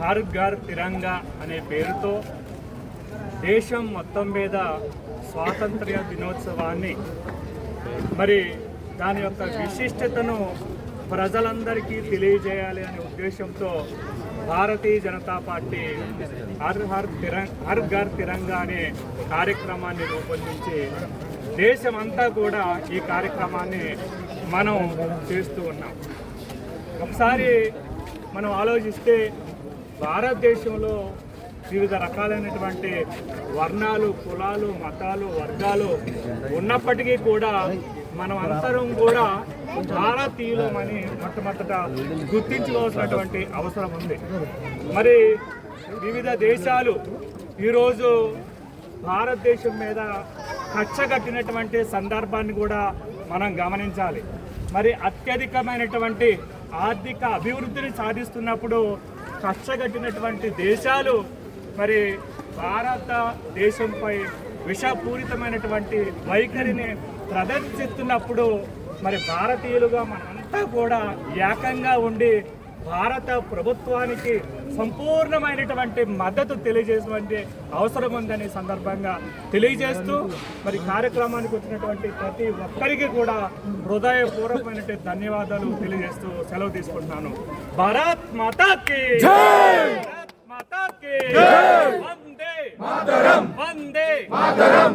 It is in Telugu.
హర్ ఘర్ తిరంగా అనే పేరుతో దేశం మొత్తం మీద స్వాతంత్ర్య దినోత్సవాన్ని మరి దాని యొక్క విశిష్టతను ప్రజలందరికీ తెలియజేయాలి అనే ఉద్దేశంతో భారతీయ జనతా పార్టీ హర్ ఘర్ తిరంగా అనే కార్యక్రమాన్ని రూపొందించి దేశమంతా కూడా ఈ కార్యక్రమాన్ని మనం చేస్తూ ఉన్నాం. ఒకసారి మనం ఆలోచిస్తే భారతదేశంలో వివిధ రకాలైనటువంటి వర్ణాలు, కులాలు, మతాలు, వర్గాలు ఉన్నప్పటికీ కూడా మనం అందరం కూడా భారతీయులమని మొట్టమొదట గుర్తించుకోవాల్సినటువంటి అవసరం ఉంది. మరి వివిధ దేశాలు ఈరోజు భారతదేశం మీద కక్ష కట్టినటువంటి సందర్భాన్ని కూడా మనం గమనించాలి. మరి అత్యధికమైనటువంటి ఆర్థిక అభివృద్ధిని సాధిస్తున్నప్పుడు కక్ష కట్టినటువంటి దేశాలు మరి భారతదేశంపై విషపూరితమైనటువంటి వైఖరిని ప్రదర్శిస్తున్నప్పుడు మరి భారతీయులుగా మనంతా కూడా ఏకంగా ఉండి భారత ప్రభుత్వానికి సంపూర్ణమైనటువంటి మద్దతు తెలియజేసేటువంటి అవసరం ఉందని సందర్భంగా తెలియజేస్తూ మరి కార్యక్రమానికి వచ్చినటువంటి ప్రతి ఒక్కరికి కూడా హృదయపూర్వకమైనటువంటి ధన్యవాదాలు తెలియజేస్తూ సెలవు తీసుకుంటున్నాను. భారత్ మాతాకి జై! భారత్ మాతాకి జై! వందే మాతరం! వందే మాతరం!